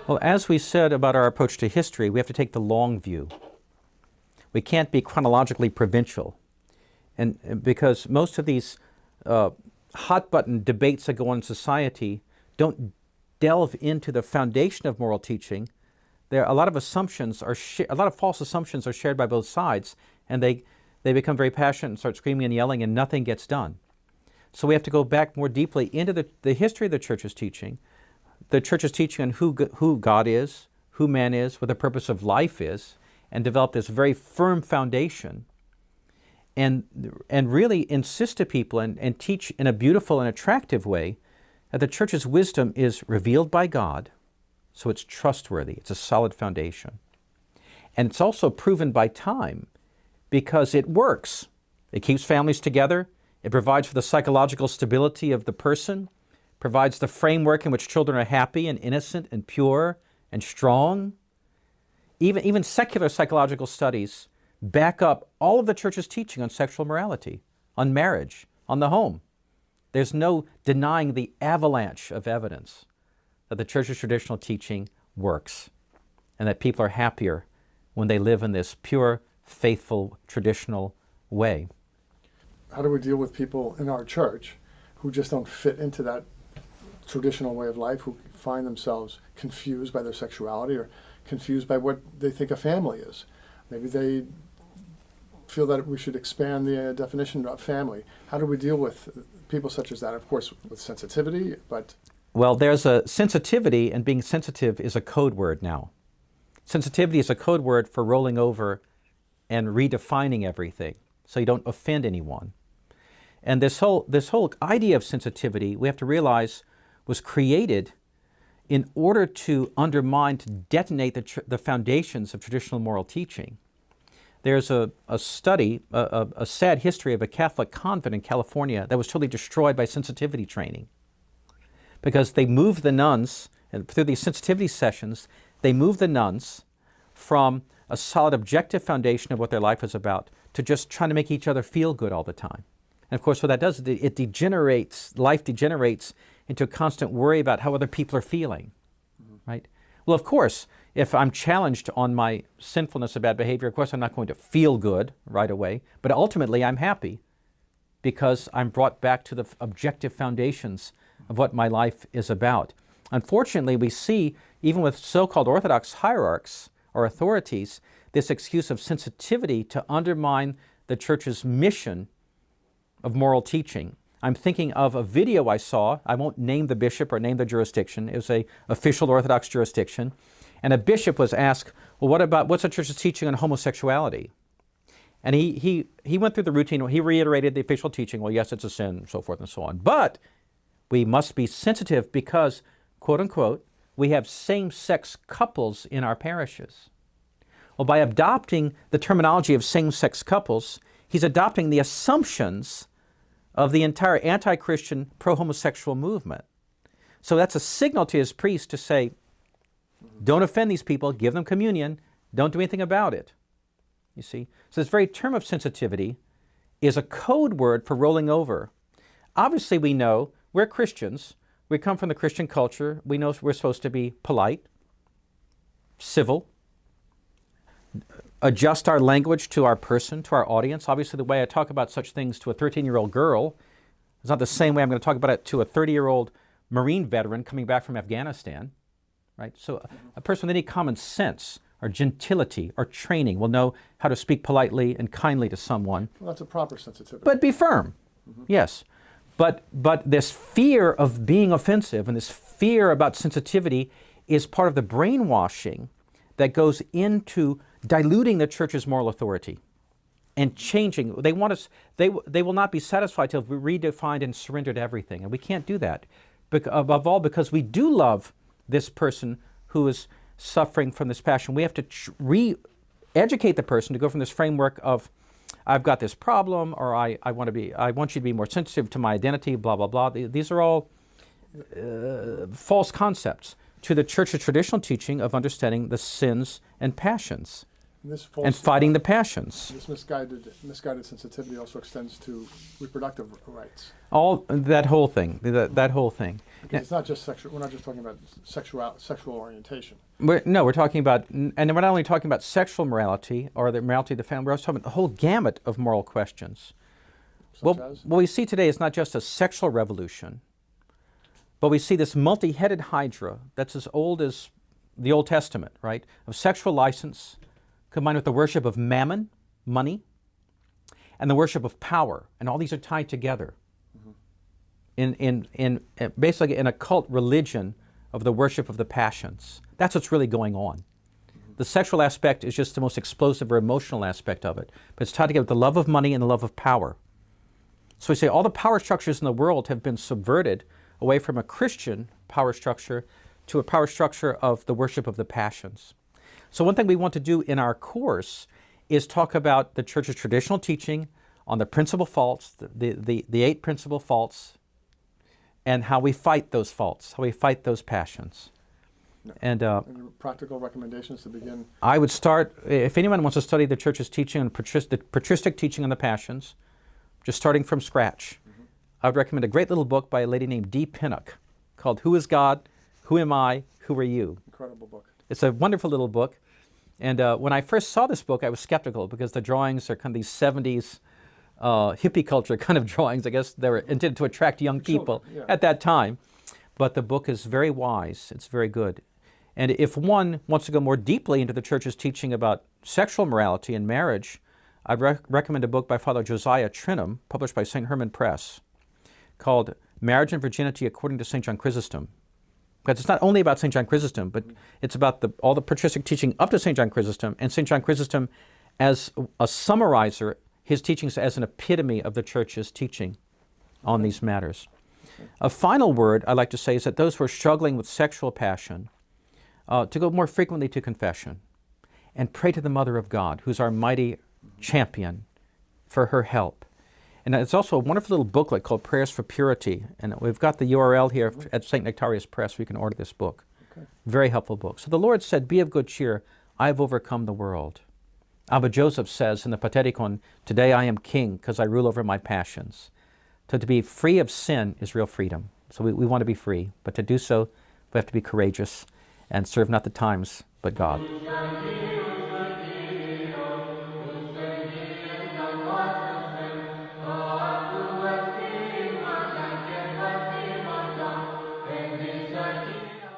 Well, as we said about our approach to history, we have to take the long view. We can't be chronologically provincial. And because most of these hot-button debates that go on in society don't delve into the foundation of moral teaching, a lot of false assumptions are shared by both sides, and they become very passionate and start screaming and yelling, and nothing gets done. So we have to go back more deeply into the history of the Church's teaching. The Church's teaching on who God is, who man is, what the purpose of life is, and develop this very firm foundation, and really insist to people and teach in a beautiful and attractive way that the Church's wisdom is revealed by God, so it's trustworthy, it's a solid foundation. And it's also proven by time because it works. It keeps families together, it provides for the psychological stability of the person, provides the framework in which children are happy and innocent and pure and strong. Even secular psychological studies back up all of the Church's teaching on sexual morality, on marriage, on the home. There's no denying the avalanche of evidence that the Church's traditional teaching works and that people are happier when they live in this pure, faithful, traditional way. How do we deal with people in our church who just don't fit into that traditional way of life, who find themselves confused by their sexuality or confused by what they think a family is? Maybe they feel that we should expand the definition of family. How do we deal with people such as that? Of course, with sensitivity, but... Well, there's a sensitivity, and being sensitive is a code word now. Sensitivity is a code word for rolling over and redefining everything so you don't offend anyone. And this whole idea of sensitivity, we have to realize, was created in order to undermine, to detonate the foundations of traditional moral teaching. There's a study, a sad history of a Catholic convent in California that was totally destroyed by sensitivity training. Because they moved the nuns, and through these sensitivity sessions, they moved the nuns from a solid objective foundation of what their life was about to just trying to make each other feel good all the time. And of course what that does is it degenerates, life degenerates into a constant worry about how other people are feeling, right? Well, of course, if I'm challenged on my sinfulness of bad behavior, of course I'm not going to feel good right away, but ultimately I'm happy because I'm brought back to the objective foundations of what my life is about. Unfortunately, we see, even with so-called Orthodox hierarchs or authorities, this excuse of sensitivity to undermine the Church's mission of moral teaching. I'm thinking of a video I saw. I won't name the bishop or name the jurisdiction. It was an official Orthodox jurisdiction. And a bishop was asked, well, what's the Church's teaching on homosexuality? And he went through the routine. He reiterated the official teaching. Well, yes, it's a sin, so forth and so on. But we must be sensitive because, quote unquote, we have same-sex couples in our parishes. Well, by adopting the terminology of same-sex couples, he's adopting the assumptions of the entire anti-Christian, pro-homosexual movement. So that's a signal to his priest to say, don't offend these people, give them communion, don't do anything about it. You see? So this very term of sensitivity is a code word for rolling over. Obviously we know we're Christians, we come from the Christian culture, we know we're supposed to be polite, civil, adjust our language to our person, to our audience. Obviously, the way I talk about such things to a 13-year-old girl is not the same way I'm going to talk about it to a 30-year-old Marine veteran coming back from Afghanistan, right? So a person with any common sense or gentility or training will know how to speak politely and kindly to someone. Well, that's a proper sensitivity. But be firm, yes. But this fear of being offensive and this fear about sensitivity is part of the brainwashing that goes into diluting the Church's moral authority. and changing. They want us. They will not be satisfied till we redefined and surrendered everything, and we can't do that. Above all, because we do love this person who is suffering from this passion, we have to re-educate the person to go from this framework of, I've got this problem, or I want you to be more sensitive to my identity, blah blah blah. These are all false concepts to the Church's traditional teaching of understanding the sins and passions. And fighting the passions. This misguided sensitivity also extends to reproductive rights. All that whole thing. That whole thing. Because it's not just sexual. We're not just talking about sexual orientation. We're talking about, and we're not only talking about sexual morality or the morality of the family. We're also talking about the whole gamut of moral questions. What we see today is not just a sexual revolution, but we see this multi-headed hydra that's as old as the Old Testament, right? Of sexual license, combined with the worship of mammon, money, and the worship of power. And all these are tied together in basically an occult religion of the worship of the passions. That's what's really going on. The sexual aspect is just the most explosive or emotional aspect of it, but it's tied together with the love of money and the love of power. So we say all the power structures in the world have been subverted away from a Christian power structure to a power structure of the worship of the passions. So one thing we want to do in our course is talk about the Church's traditional teaching on the principal faults, the 8 principal faults, and how we fight those faults, how we fight those passions. And any practical recommendations to begin? I would start, if anyone wants to study the Church's teaching on the patristic teaching on the passions, just starting from scratch, I would recommend a great little book by a lady named Dee Pinnock called Who is God? Who Am I? Who Are You? Incredible book. It's a wonderful little book. And when I first saw this book, I was skeptical because the drawings are kind of these 70s hippie culture kind of drawings. I guess they were intended to attract young people at that time. But the book is very wise. It's very good. And if one wants to go more deeply into the Church's teaching about sexual morality and marriage, I recommend a book by Father Josiah Trinham, published by St. Herman Press, called Marriage and Virginity According to St. John Chrysostom. Because it's not only about St. John Chrysostom, but it's about all the patristic teaching up to St. John Chrysostom, and St. John Chrysostom as a summarizer, his teachings as an epitome of the Church's teaching on these matters. A final word I'd like to say is that those who are struggling with sexual passion, to go more frequently to confession and pray to the Mother of God, who's our mighty champion, for her help. And it's also a wonderful little booklet called Prayers for Purity. And we've got the URL here at St. Nectarius Press. We can order this book. Okay. Very helpful book. So the Lord said, be of good cheer. I've overcome the world. Abba Joseph says in the Patericon, today I am king because I rule over my passions. So to be free of sin is real freedom. So we want to be free. But to do so, we have to be courageous and serve not the times, but God.